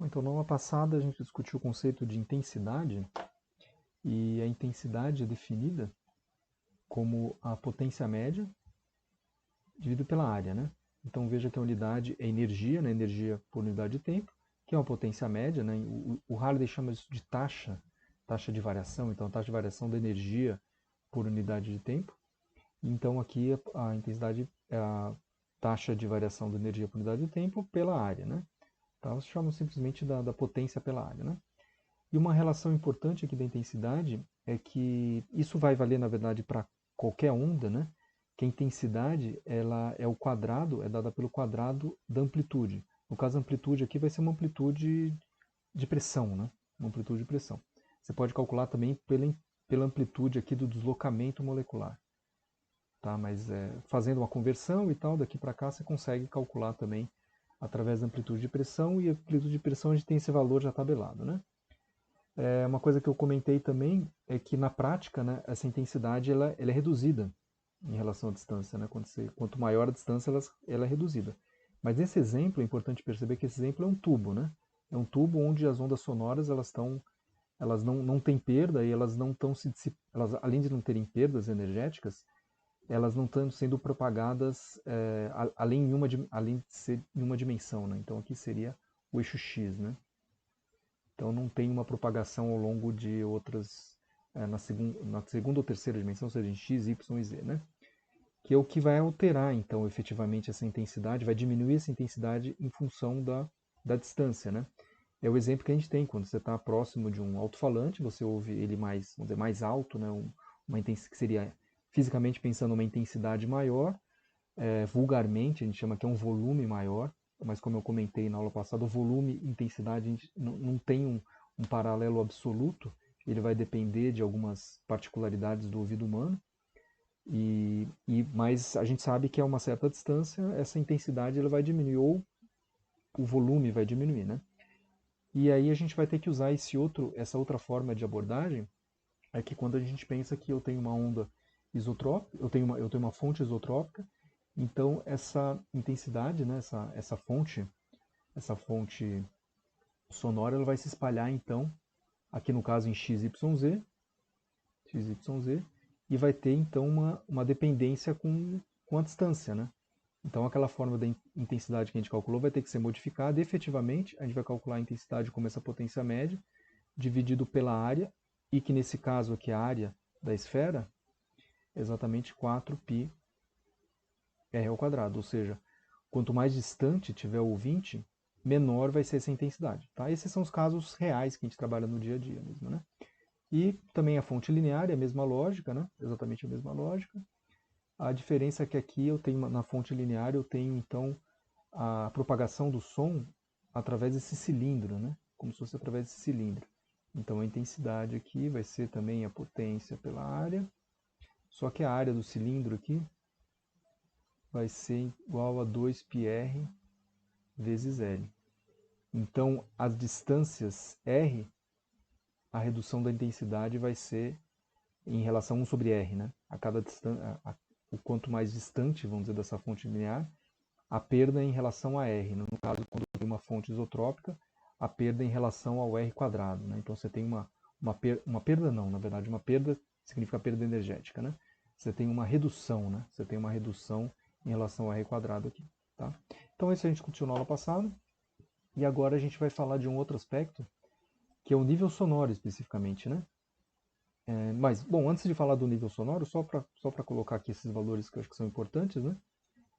Então, na aula passada a gente discutiu o conceito de intensidade, e a intensidade é definida como a potência média dividido pela área, né? Então veja que a unidade é energia, né? Energia por unidade de tempo, que é uma potência média, né? O Hartley chama isso de taxa de variação, então a taxa de variação da energia por unidade de tempo. Então aqui a intensidade é a taxa de variação da energia por unidade de tempo pela área, né? Então, nós chamamos simplesmente da potência pela área, né? E uma relação importante aqui da intensidade é que isso vai valer, na verdade, para qualquer onda, né? Que a intensidade ela é o quadrado, é dada pelo quadrado da amplitude. No caso, a amplitude aqui vai ser uma amplitude de pressão, né? Uma amplitude de pressão. Você pode calcular também pela amplitude aqui do deslocamento molecular. Tá? Mas fazendo uma conversão e tal, daqui para cá você consegue calcular também através da amplitude de pressão, e a amplitude de pressão a gente tem esse valor já tabelado, né? Uma coisa que eu comentei também é que na prática, né, essa intensidade ela é reduzida em relação à distância, né? Quanto maior a distância, ela é reduzida. Mas nesse exemplo, é importante perceber que esse exemplo é um tubo, né? É um tubo onde as ondas sonoras elas não têm perda, e elas não estão elas, além de não terem perdas energéticas, elas não estão sendo propagadas além de ser em uma dimensão, né? Então aqui seria o eixo X, né? Então não tem uma propagação ao longo de outras, na segunda ou terceira dimensão, ou seja, em x, y e z, né? Que é o que vai alterar, então, efetivamente essa intensidade, vai diminuir essa intensidade em função da distância, né? É o exemplo que a gente tem quando você está próximo de um alto-falante, você ouve ele mais, vamos dizer, mais alto, né? Uma intensidade que seria, fisicamente pensando, uma intensidade maior. Vulgarmente a gente chama que é um volume maior, mas como eu comentei na aula passada, o volume e intensidade a gente não tem um paralelo absoluto, ele vai depender de algumas particularidades do ouvido humano, mas a gente sabe que a uma certa distância essa intensidade ela vai diminuir, ou o volume vai diminuir, né? E aí a gente vai ter que usar essa outra forma de abordagem, é que quando a gente pensa que eu tenho uma onda isotrópica, eu tenho uma fonte isotrópica, então essa intensidade, né, essa fonte sonora, ela vai se espalhar então, aqui no caso em XYZ, e vai ter então uma dependência com a distância, né? Então aquela forma da intensidade que a gente calculou vai ter que ser modificada, e efetivamente a gente vai calcular a intensidade como essa potência média, dividido pela área, e que nesse caso aqui a área da esfera é exatamente 4πr ao quadrado, ou seja, quanto mais distante tiver o ouvinte, menor vai ser essa intensidade. Tá? Esses são os casos reais que a gente trabalha no dia a dia mesmo, né? E também a fonte linear é a mesma lógica, né? Exatamente a mesma lógica. A diferença é que aqui eu tenho, na fonte linear, eu tenho então a propagação do som através desse cilindro, né? Como se fosse através desse cilindro. Então a intensidade aqui vai ser também a potência pela área, só que a área do cilindro aqui vai ser igual a 2πr vezes L. Então, as distâncias R, a redução da intensidade vai ser em relação a 1 sobre R, né? A cada o quanto mais distante, vamos dizer, dessa fonte linear, a perda é em relação a R. No caso, quando tem uma fonte isotrópica, a perda é em relação ao R quadrado, né? Então você tem uma perda não, na verdade, uma perda significa perda energética, né? Você tem uma redução, né? Você tem uma redução em relação ao R quadrado aqui, tá? Então isso a gente discutiu na aula passada. E agora a gente vai falar de um outro aspecto, que é o nível sonoro especificamente, né? Mas, bom, antes de falar do nível sonoro, só para colocar aqui esses valores que eu acho que são importantes, né?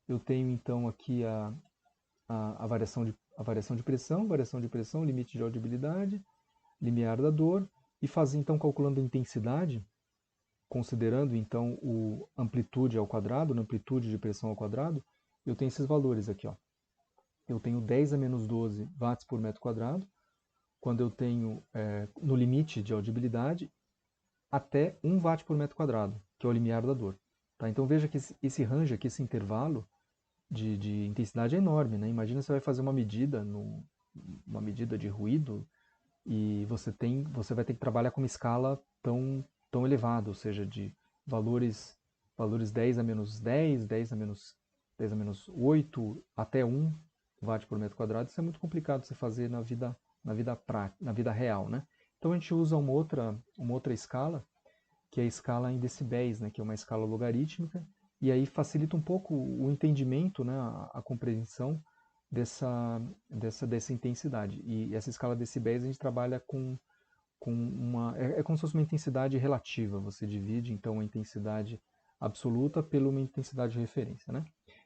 Eu tenho então aqui a variação de pressão, limite de audibilidade, limiar da dor, e fazer então calculando a intensidade, considerando então o amplitude ao quadrado, amplitude de pressão ao quadrado, eu tenho esses valores aqui, ó. Eu tenho 10 a menos 12 watts por metro quadrado, quando eu tenho no limite de audibilidade até 1 watt por metro quadrado, que é o limiar da dor. Tá? Então veja que esse range aqui, esse intervalo de intensidade é enorme. Né? Imagina você vai fazer uma medida de ruído, e você vai ter que trabalhar com uma escala tão elevada, ou seja, de valores 10 a menos 10, 10 a menos 8, até 1 watt por metro quadrado. Isso é muito complicado de você fazer na vida na vida real, né? Então a gente usa uma outra escala, que é a escala em decibéis, né? Que é uma escala logarítmica, e aí facilita um pouco o entendimento, né? A compreensão dessa intensidade. E essa escala de decibéis a gente trabalha com é como se fosse uma intensidade relativa. Você divide então a intensidade absoluta pela uma intensidade de referência, né?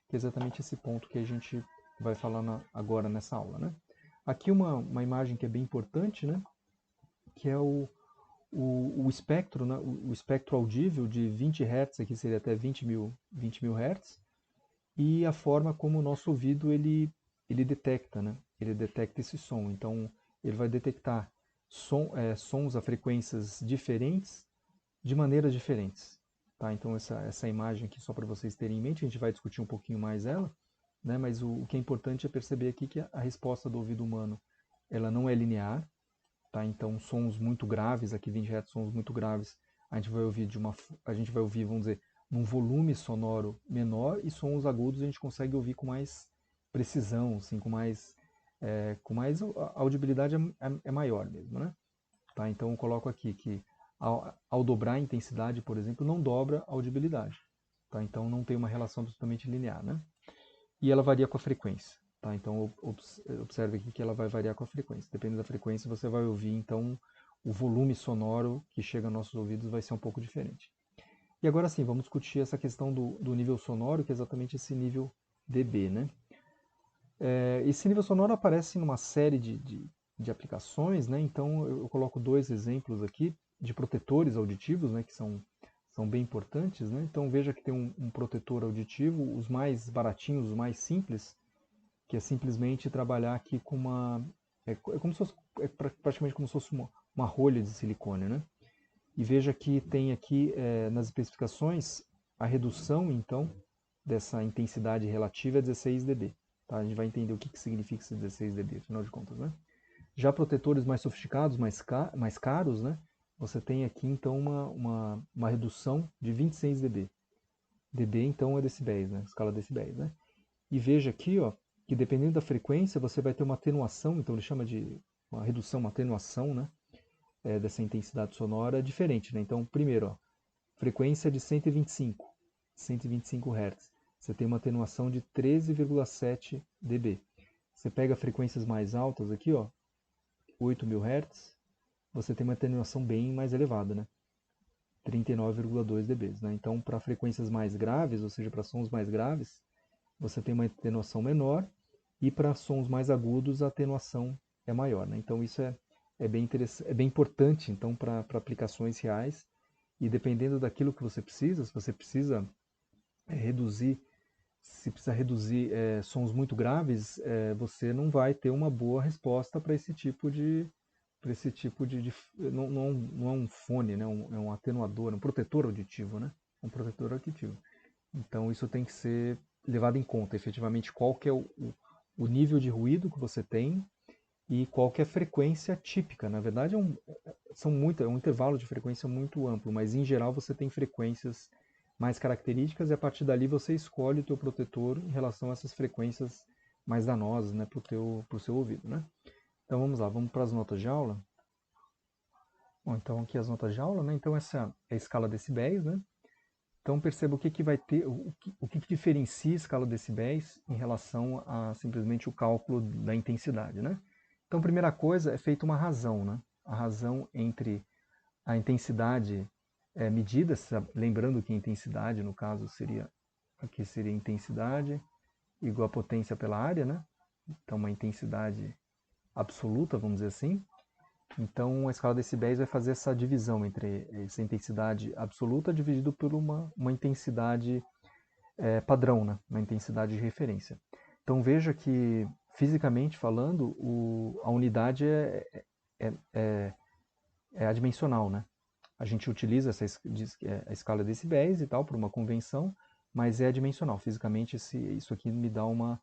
Que é exatamente esse ponto que a gente vai falar agora nessa aula, né? Aqui uma imagem que é bem importante, né? Que é o espectro, né? O espectro audível de 20 Hz, aqui seria até 20 mil Hz, e a forma como o nosso ouvido ele detecta, né? Ele detecta esse som. Então, ele vai detectar sons a frequências diferentes de maneiras diferentes. Tá? Então, essa imagem aqui, só para vocês terem em mente, a gente vai discutir um pouquinho mais ela, né? Mas o que é importante é perceber aqui que a resposta do ouvido humano ela não é linear. Tá? Então, sons muito graves, aqui 20 Hz, sons muito graves, a gente vai ouvir, vamos dizer, num volume sonoro menor, e sons agudos a gente consegue ouvir com mais precisão, assim, com mais a audibilidade é maior mesmo, né? Tá? Então eu coloco aqui que ao dobrar a intensidade, por exemplo, não dobra a audibilidade. Tá? Então não tem uma relação absolutamente linear, né? E ela varia com a frequência. Tá? Então observe aqui que ela vai variar com a frequência. Dependendo da frequência, você vai ouvir, então, o volume sonoro que chega aos nossos ouvidos vai ser um pouco diferente. E agora sim, vamos discutir essa questão do nível sonoro, que é exatamente esse nível dB, né? Esse nível sonoro aparece numa série de aplicações, né? Então eu coloco dois exemplos aqui de protetores auditivos, né? Que são bem importantes, né? Então veja que tem um protetor auditivo, os mais baratinhos, os mais simples, que é simplesmente trabalhar aqui com como se fosse, praticamente como se fosse uma rolha de silicone, né? E veja que tem aqui nas especificações a redução, então, dessa intensidade relativa é 16 dB. Tá? A gente vai entender o que significa esse 16 dB, afinal de contas, né? Já protetores mais sofisticados, mais caros, né? Você tem aqui, então, uma redução de 26 dB. dB, então, é decibéis, né? Escala decibéis, né? E veja aqui, ó, que dependendo da frequência, você vai ter uma atenuação, então ele chama de uma redução, uma atenuação, né? Dessa intensidade sonora diferente, né? Então, primeiro, ó, frequência de 125 Hz. Você tem uma atenuação de 13,7 dB. Você pega frequências mais altas aqui, ó, 8.000 Hz, você tem uma atenuação bem mais elevada, né? 39,2 dB. Né? Então, para frequências mais graves, ou seja, para sons mais graves, você tem uma atenuação menor, e para sons mais agudos a atenuação é maior. Né? Então, isso é bem interessante, é bem importante então, para aplicações reais, e dependendo daquilo que você precisa, se você precisa reduzir, sons muito graves, você não vai ter uma boa resposta para esse tipo não é um fone, né? É um atenuador, um protetor auditivo, né? Um protetor auditivo. Então isso tem que ser levado em conta, efetivamente, qual que é o nível de ruído que você tem e qual que é a frequência típica. Na verdade, é um intervalo de frequência muito amplo, mas em geral você tem frequências mais características, e a partir dali você escolhe o teu protetor em relação a essas frequências mais danosas, né, para o seu ouvido, né? Então vamos lá, vamos para as notas de aula. Bom, então aqui as notas de aula, né? Então essa é a escala decibéis, né? Então perceba o que vai ter, o que diferencia a escala decibéis em relação a simplesmente o cálculo da intensidade, né? Então, primeira coisa, é feita uma razão, né? A razão entre a intensidade medida, lembrando que a intensidade, no caso, aqui seria intensidade igual a potência pela área, né? Então, uma intensidade absoluta, vamos dizer assim. Então, a escala decibéis vai fazer essa divisão entre essa intensidade absoluta dividido por uma intensidade padrão, né? Uma intensidade de referência. Então, veja que, fisicamente falando, a unidade é adimensional, né? A gente utiliza a escala decibéis e tal, por uma convenção, mas é adimensional. Fisicamente, isso aqui me dá uma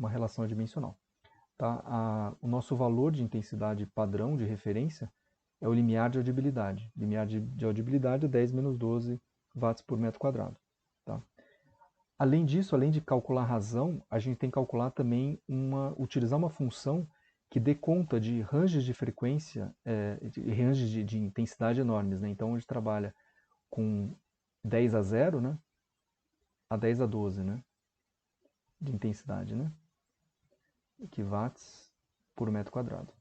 relação adimensional. Tá? O nosso valor de intensidade padrão de referência é o limiar de audibilidade. O limiar de audibilidade é 10 menos 12 watts por metro quadrado. Tá? Além disso, além de calcular a razão, a gente tem que calcular também utilizar uma função que dê conta de ranges de frequência, ranges de intensidade enormes, né? Então, a gente trabalha com 10 a 0, né? A 10 a 12, né? De intensidade, né? Que watts por metro quadrado.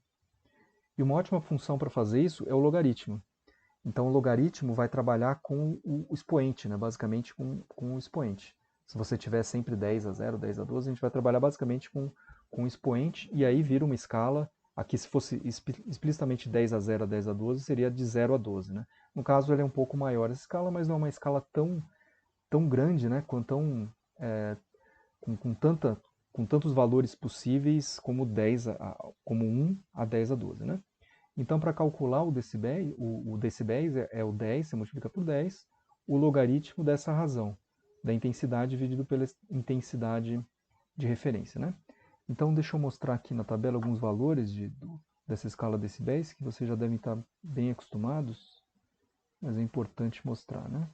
E uma ótima função para fazer isso é o logaritmo. Então, o logaritmo vai trabalhar com o expoente, né? Basicamente com o expoente. Se você tiver sempre 10 a 0, 10 a 12, a gente vai trabalhar basicamente com o expoente, e aí vira uma escala. Aqui, se fosse explicitamente 10 a 0 a 10 a 12, seria de 0 a 12. Né? No caso, ele é um pouco maior essa escala, mas não é uma escala tão grande, né? Com tantos valores possíveis como, como 1 a 10 a 12. Né? Então, para calcular o decibéis é o 10, você multiplica por 10, o logaritmo dessa razão, da intensidade dividido pela intensidade de referência. Né? Então, deixa eu mostrar aqui na tabela alguns valores dessa escala decibéis, que vocês já devem estar bem acostumados, mas é importante mostrar. Né?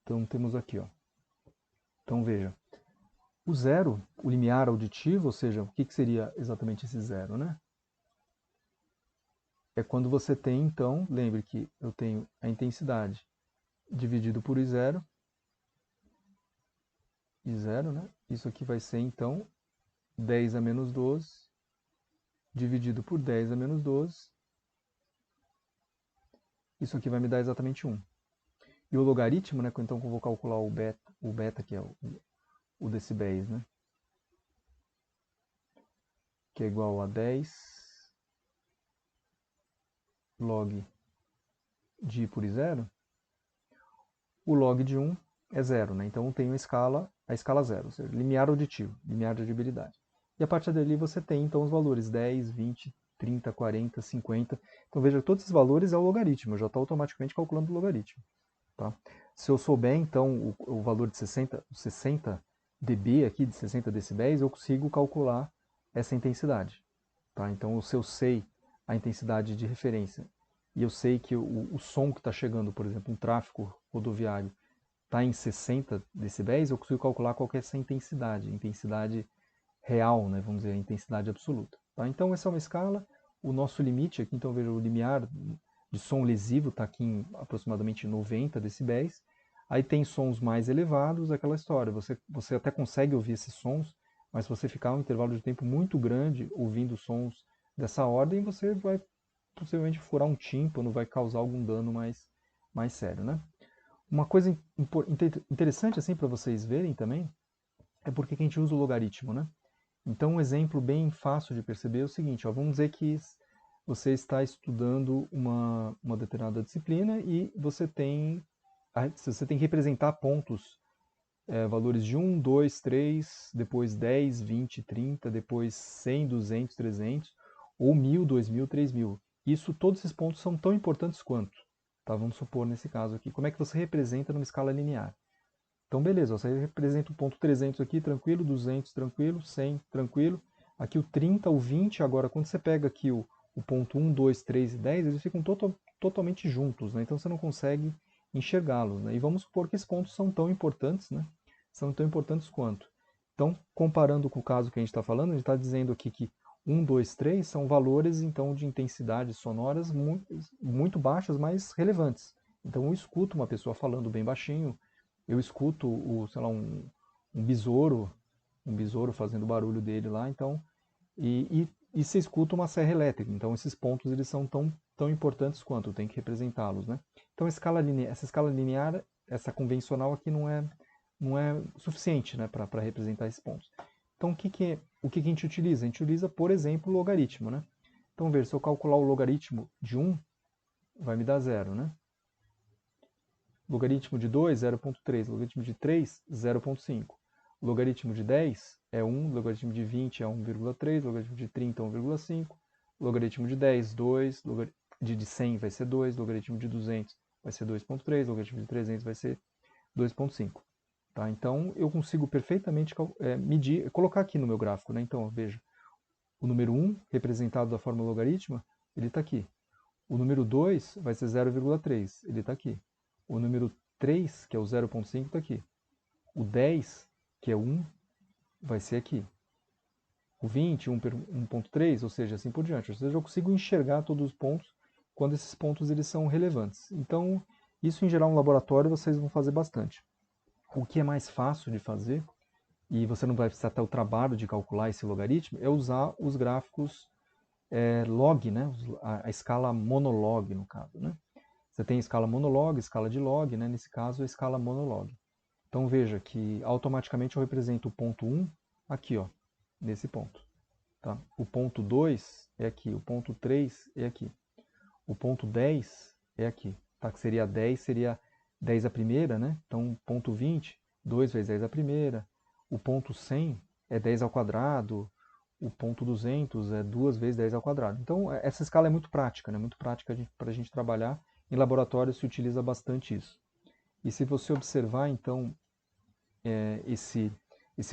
Então, temos aqui, ó. Então, veja, o zero, o limiar auditivo, ou seja, o que seria exatamente esse zero, né? É quando você tem, então, lembre que eu tenho a intensidade dividido por I0, né? Isso aqui vai ser, então, 10 a menos 12, dividido por 10 a menos 12. Isso aqui vai me dar exatamente 1. E o logaritmo, né? Então, eu vou calcular o beta que é o decibéis, né? Que é igual a 10 log de I por I0. O log de 1 é 0, né? Então, eu tenho a escala 0, ou seja, limiar auditivo, limiar de audibilidade. E a partir dali você tem, então, os valores 10, 20, 30, 40, 50. Então, veja, todos esses valores é o logaritmo, eu já estou automaticamente calculando o logaritmo. Tá? Se eu souber, então, o valor de 60 dB aqui, de 60 decibéis, eu consigo calcular essa intensidade. Tá? Então, se eu sei a intensidade de referência e eu sei que o som que está chegando, por exemplo, um tráfego rodoviário, está em 60 decibéis, eu consigo calcular qual que é essa intensidade real, né? Vamos dizer, a intensidade absoluta. Tá? Então, essa é uma escala. O nosso limite aqui, então, veja, o limiar de som lesivo está aqui em aproximadamente 90 decibéis. Aí tem sons mais elevados, aquela história. Você até consegue ouvir esses sons, mas se você ficar um intervalo de tempo muito grande ouvindo sons dessa ordem, você vai possivelmente furar um tímpano, vai causar algum dano mais sério. Né? Uma coisa interessante assim para vocês verem também é porque que a gente usa o logaritmo. Né? Então, um exemplo bem fácil de perceber é o seguinte, ó, vamos dizer que você está estudando uma determinada disciplina e você tem que representar pontos, valores de 1, 2, 3, depois 10, 20, 30, depois 100, 200, 300, ou 1000, 2000, 3000. Todos esses pontos são tão importantes quanto. Tá? Vamos supor nesse caso aqui. Como é que você representa numa escala linear? Então, beleza, você representa o ponto 300 aqui, tranquilo, 200, tranquilo, 100, tranquilo. Aqui o 30, o 20, agora quando você pega aqui o ponto 1, 2, 3 e 10, eles ficam totalmente juntos, né? Então você não consegue enxergá-los, né? E vamos supor que esses pontos são tão importantes, né? São tão importantes quanto. Então, comparando com o caso que a gente está falando, a gente está dizendo aqui que 1, 2, 3 são valores então de intensidades sonoras muito baixas, mas relevantes. Então eu escuto uma pessoa falando bem baixinho, eu escuto sei lá, um besouro fazendo o barulho dele lá, então, e se escuta uma serra elétrica. Então esses pontos eles são tão importantes quanto, tem que representá-los, né? Então essa escala linear, essa convencional aqui não é suficiente, né, para representar esses pontos. Então o que a gente utiliza? A gente utiliza, por exemplo, o logaritmo, né? Então veja, se eu calcular o logaritmo de 1, vai me dar 0, né? Logaritmo de 2, 0,3. Logaritmo de 3, 0,5. Logaritmo de 10 é 1. Logaritmo de 20 é 1,3. Logaritmo de 30 é 1,5. Logaritmo de 10, 2. De 100 vai ser 2. Logaritmo de 200 vai ser 2,3. Logaritmo de 300 vai ser 2,5. Tá? Então, eu consigo perfeitamente medir, colocar aqui no meu gráfico. Né? Então, veja, o número 1, representado da forma logarítmica, ele está aqui. O número 2 vai ser 0,3, ele está aqui. O número 3, que é o 0,5, está aqui. O 10, que é 1, vai ser aqui. o 20, 1.3, ou seja, assim por diante. Ou seja, eu consigo enxergar todos os pontos quando esses pontos eles são relevantes. Então, isso em geral no laboratório vocês vão fazer bastante. O que é mais fácil de fazer, e você não vai precisar ter o trabalho de calcular esse logaritmo, é usar os gráficos log, né? A escala monolog, no caso. Né? Você tem escala monolog, escala de log, né? Nesse caso, a escala monolog. Então veja que automaticamente eu represento o ponto 1 aqui, ó, nesse ponto. Tá? O ponto 2 é aqui, o ponto 3 é aqui. O ponto 10 é aqui. Tá? Que seria 10, seria 10 a primeira, né? Então, ponto 20, 2 vezes 10 a primeira. O ponto 100 é 10 ao quadrado. O ponto 200 é 2 vezes 10 ao quadrado. Então, essa escala é muito prática, né? Muito prática para a gente trabalhar. Em laboratório se utiliza bastante isso. E se você observar, então, esse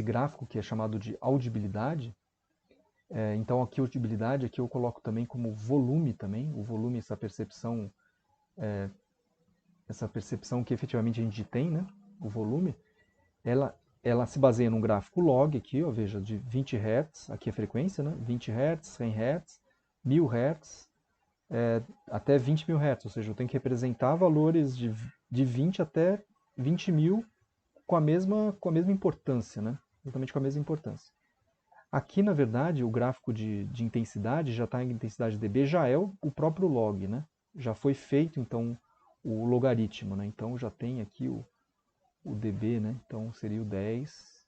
gráfico que é chamado de audibilidade, então aqui a audibilidade aqui eu coloco também como volume também, o volume, essa percepção que efetivamente a gente tem, né? O volume, ela se baseia num gráfico log aqui, ó, veja, de 20 Hz, aqui a frequência, né? 20 Hz, 100 Hz, 1000 Hz, até 20 mil Hz, ou seja, eu tenho que representar valores de 20 até 20 mil com a mesma importância, né? Exatamente com a mesma importância. Aqui, na verdade, o gráfico de intensidade já está em intensidade dB, já é o próprio log, né? Já foi feito, então, o logaritmo, né? Então, já tem aqui o dB, né? Então, seria o 10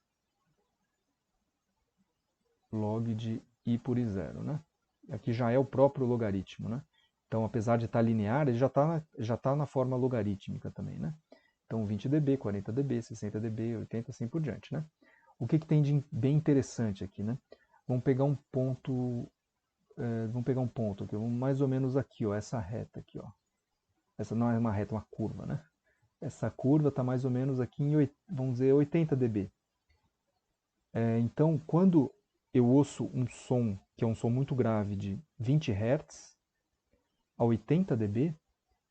log de i por i0, né? Aqui já é o próprio logaritmo, né? Então, apesar de estar linear, ele já tá na forma logarítmica também, né? Então, 20 dB, 40 dB, 60 dB, 80, assim por diante, né? O que tem de bem interessante aqui, né? Vamos pegar um ponto, aqui, mais ou menos aqui, ó, essa reta aqui, ó. Essa não é uma reta, é uma curva, né? Essa curva está mais ou menos aqui em, vamos dizer, 80 dB. Então, quando eu ouço um som, que é um som muito grave, de 20 Hz a 80 dB,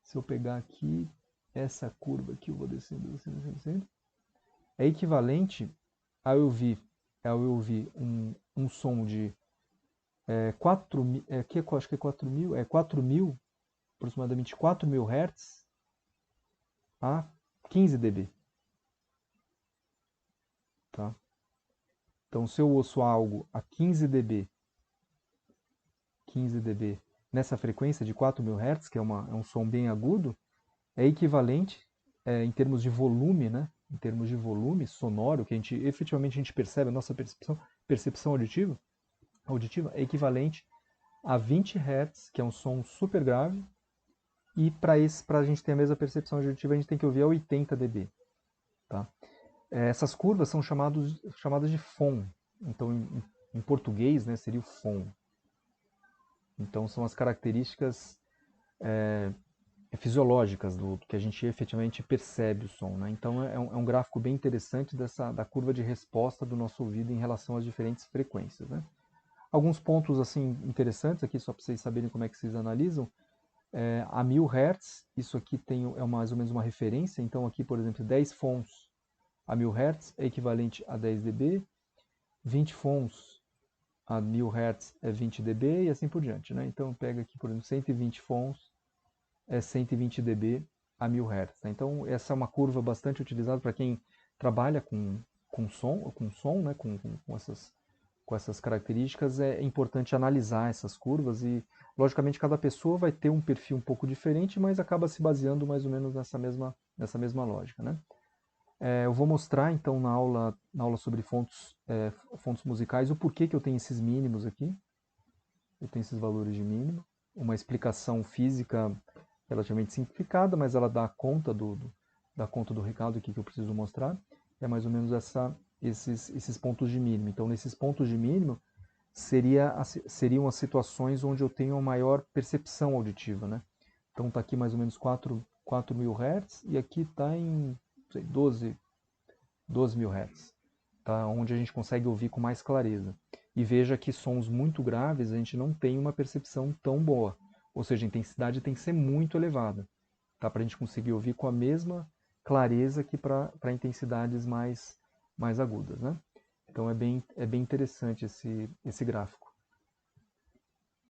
se eu pegar aqui essa curva aqui, eu vou descendo, descendo, é equivalente a eu ouvir um som de 4, aqui acho que é 4.000, aproximadamente 4.000 Hz a 15 dB. Tá? Então, se eu ouço algo a 15 dB, nessa frequência de 4.000 Hz, que é um som bem agudo, é equivalente, em termos de volume, né? Em termos de volume sonoro, que efetivamente a gente percebe, a nossa percepção auditiva é equivalente a 20 Hz, que é um som super grave, e para a gente ter a mesma percepção auditiva, a gente tem que ouvir a 80 dB. Tá? Essas curvas são chamadas de FON. Então, em português, né, seria o FON. Então, são as características fisiológicas do que a gente efetivamente percebe o som. Né? Então, é um gráfico bem interessante da curva de resposta do nosso ouvido em relação às diferentes frequências. Né? Alguns pontos assim interessantes aqui, só para vocês saberem como é que vocês analisam. A 1000 Hz, isso aqui é mais ou menos uma referência. Então, aqui, por exemplo, 10 FONs a 1000 Hz é equivalente a 10 dB, 20 FONs a 1000 Hz é 20 dB e assim por diante. Né? Então, pega aqui, por exemplo, 120 FONs é 120 dB a 1000 Hz. Né? Então, essa é uma curva bastante utilizada para quem trabalha com som, né? com essas características. É importante analisar essas curvas e, logicamente, cada pessoa vai ter um perfil um pouco diferente, mas acaba se baseando mais ou menos nessa mesma lógica. Né? Eu vou mostrar, então, na aula sobre fontes musicais, o porquê que eu tenho esses mínimos aqui. Eu tenho esses valores de mínimo. Uma explicação física relativamente simplificada, mas ela dá conta do recado aqui que eu preciso mostrar. É mais ou menos esses pontos de mínimo. Então, nesses pontos de mínimo, seriam as situações onde eu tenho uma maior percepção auditiva. Né? Então, está aqui mais ou menos 4.000 Hz e aqui está em 12.000 Hz, tá? Onde a gente consegue ouvir com mais clareza. E veja que sons muito graves a gente não tem uma percepção tão boa. Ou seja, a intensidade tem que ser muito elevada, tá? Para a gente conseguir ouvir com a mesma clareza que para intensidades mais agudas. Né? Então é bem interessante esse gráfico.